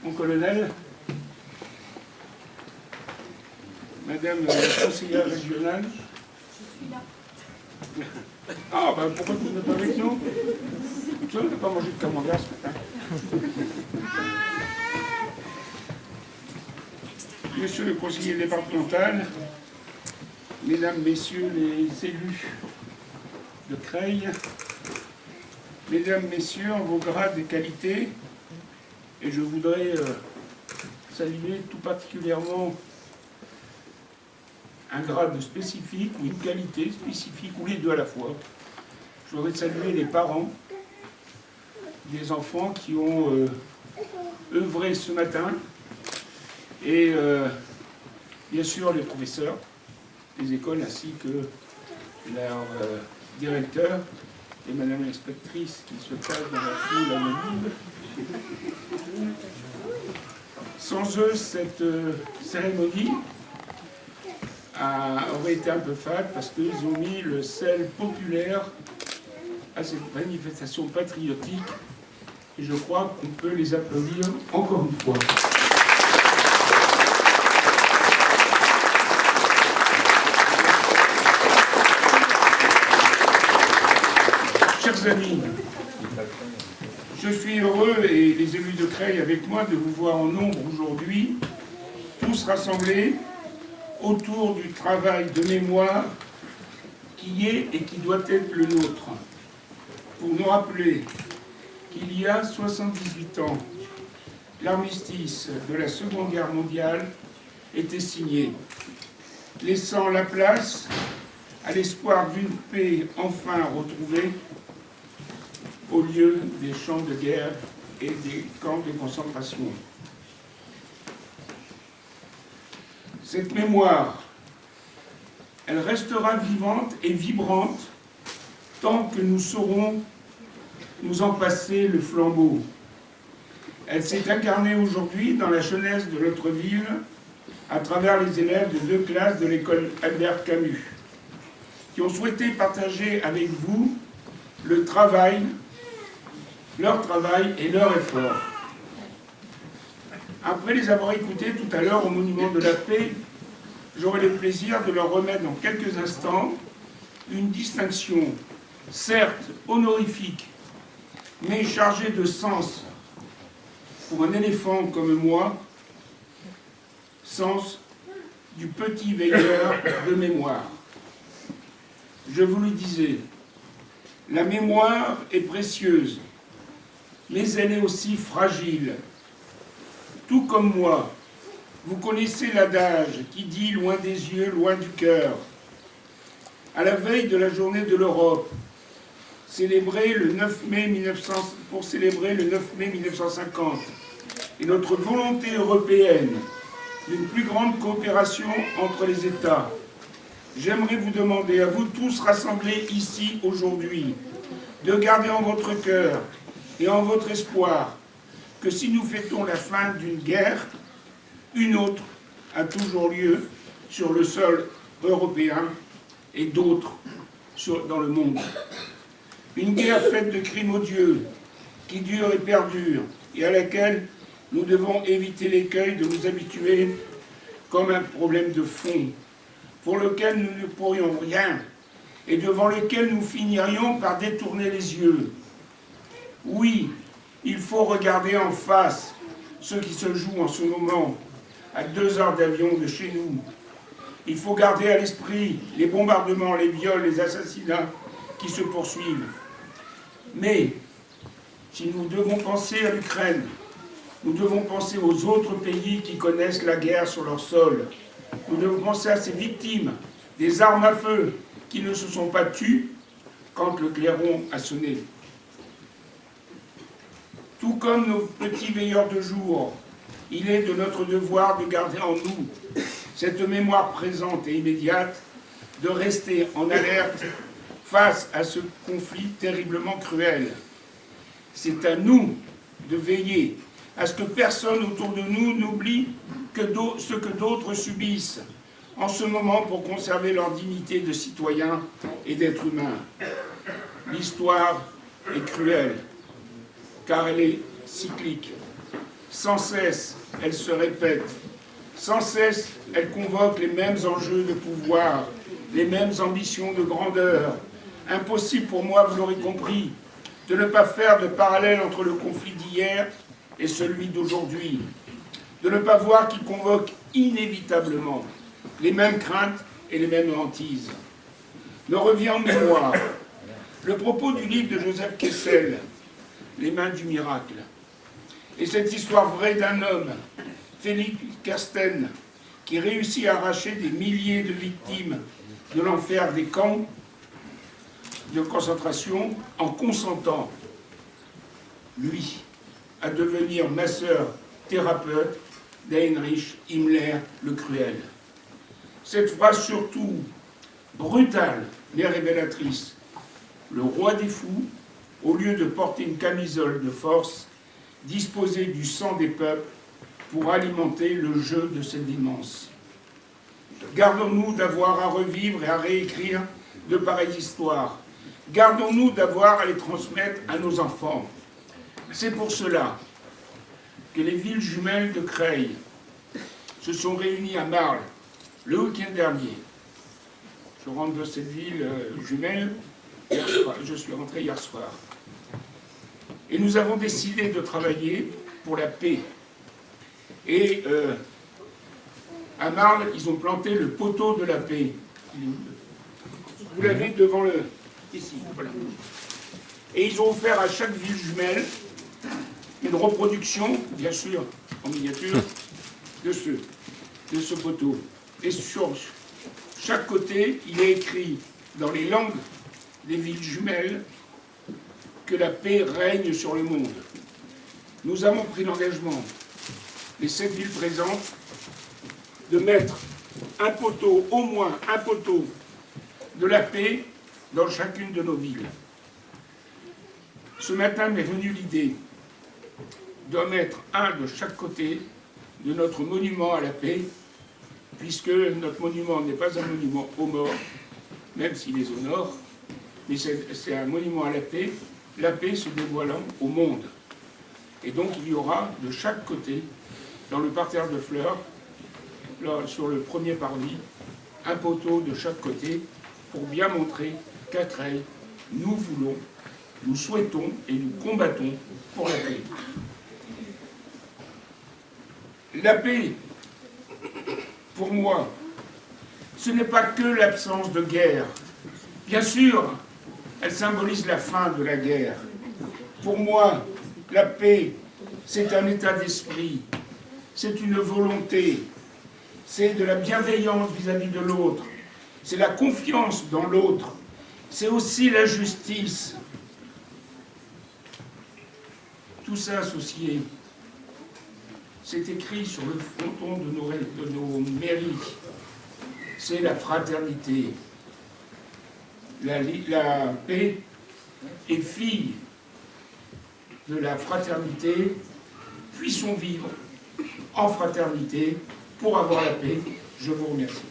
mon colonel, madame la conseillère régionale. Je suis là. Ah, ben pourquoi vous n'êtes pas avec nous? Je n'ai pas mangé de camembert ce matin. Monsieur le conseiller départemental, mesdames, messieurs les élus de Creil, mesdames, messieurs, en vos grades et qualités, et je voudrais saluer tout particulièrement un grade spécifique ou une qualité spécifique, ou les deux à la fois. Je voudrais saluer les parents des enfants qui ont œuvré ce matin, et bien sûr les professeurs des écoles ainsi que leur directeur et madame l'inspectrice qui se passe dans la foule anonyme. Sans eux, cette cérémonie aurait été un peu fade parce qu'ils ont mis le sel populaire à cette manifestation patriotique et je crois qu'on peut les applaudir encore une fois. Chers amis, je suis heureux, et les élus de Creil avec moi, de vous voir en nombre aujourd'hui, tous rassemblés autour du travail de mémoire qui est et qui doit être le nôtre, pour nous rappeler qu'il y a 78 ans, l'armistice de la Seconde Guerre mondiale était signé, laissant la place à l'espoir d'une paix enfin retrouvée au lieu des champs de guerre et des camps de concentration. Cette mémoire, elle restera vivante et vibrante tant que nous saurons nous en passer le flambeau. Elle s'est incarnée aujourd'hui dans la jeunesse de notre ville à travers les élèves de 2 classes de l'école Albert Camus qui ont souhaité partager avec vous leur travail et leur effort. Après les avoir écoutés tout à l'heure au Monument de la Paix, j'aurai le plaisir de leur remettre dans quelques instants une distinction, certes honorifique, mais chargée de sens pour un éléphant comme moi, sens du petit veilleur de mémoire. Je vous le disais, la mémoire est précieuse, mais elle est aussi fragile. Tout comme moi, vous connaissez l'adage qui dit « loin des yeux, loin du cœur ». À la veille de la journée de l'Europe, pour célébrer le 9 mai 1950, et notre volonté européenne d'une plus grande coopération entre les États, j'aimerais vous demander à vous tous rassemblés ici aujourd'hui de garder en votre cœur et en votre espoir que si nous fêtons la fin d'une guerre, une autre a toujours lieu sur le sol européen et d'autres dans le monde. Une guerre faite de crimes odieux qui dure et perdure et à laquelle nous devons éviter l'écueil de nous habituer comme un problème de fond pour lequel nous ne pourrions rien et devant lequel nous finirions par détourner les yeux. Oui, il faut regarder en face ce qui se joue en ce moment, à 2 heures d'avion de chez nous. Il faut garder à l'esprit les bombardements, les viols, les assassinats qui se poursuivent. Mais, si nous devons penser à l'Ukraine, nous devons penser aux autres pays qui connaissent la guerre sur leur sol. Nous devons penser à ces victimes des armes à feu qui ne se sont pas tues quand le clairon a sonné. Tout comme nos petits veilleurs de jour, il est de notre devoir de garder en nous cette mémoire présente et immédiate, de rester en alerte face à ce conflit terriblement cruel. C'est à nous de veiller à ce que personne autour de nous n'oublie ce que d'autres subissent en ce moment pour conserver leur dignité de citoyens et d'êtres humains. L'histoire est cruelle, car elle est cyclique. Sans cesse, elle se répète. Sans cesse, elle convoque les mêmes enjeux de pouvoir, les mêmes ambitions de grandeur. Impossible pour moi, vous l'aurez compris, de ne pas faire de parallèle entre le conflit d'hier et celui d'aujourd'hui. De ne pas voir qu'il convoque inévitablement les mêmes craintes et les mêmes hantises. Me revient en mémoire le propos du livre de Joseph Kessel, Les mains du miracle. Et cette histoire vraie d'un homme, Philippe Kersten, qui réussit à arracher des milliers de victimes de l'enfer des camps de concentration en consentant, lui, à devenir masseur thérapeute d'Heinrich Himmler le Cruel. Cette phrase surtout brutale mais révélatrice. Le roi des fous, au lieu de porter une camisole de force, disposait du sang des peuples pour alimenter le jeu de cette démence. Gardons-nous d'avoir à revivre et à réécrire de pareilles histoires. Gardons-nous d'avoir à les transmettre à nos enfants. C'est pour cela que les villes jumelles de Creil se sont réunies à Marle le week-end dernier. Je rentre de cette ville jumelle, je suis rentré hier soir. Et nous avons décidé de travailler pour la paix. Et à Marle, ils ont planté le poteau de la paix. Vous l'avez devant le... Ici, voilà. Et ils ont offert à chaque ville jumelle une reproduction, bien sûr, en miniature, de ce poteau. Et sur chaque côté, il est écrit dans les langues des villes jumelles que la paix règne sur le monde. Nous avons pris l'engagement, les 7 villes présentes, de mettre un poteau, au moins un poteau de la paix dans chacune de nos villes. Ce matin m'est venue l'idée de mettre un de chaque côté de notre monument à la paix, puisque notre monument n'est pas un monument aux morts, même s'il les honore, mais c'est un monument à la paix se dévoilant au monde. Et donc il y aura de chaque côté, dans le parterre de fleurs, là, sur le premier parvis, un poteau de chaque côté, pour bien montrer qu'à Creil, nous voulons, nous souhaitons et nous combattons pour la paix. La paix, pour moi, ce n'est pas que l'absence de guerre. Bien sûr, elle symbolise la fin de la guerre. Pour moi, la paix, c'est un état d'esprit, c'est une volonté, c'est de la bienveillance vis-à-vis de l'autre, c'est la confiance dans l'autre, c'est aussi la justice. Tout ça associé, c'est écrit sur le fronton de nos mairies. C'est la fraternité. La paix est fille de la fraternité. Puissons vivre en fraternité pour avoir la paix. Je vous remercie.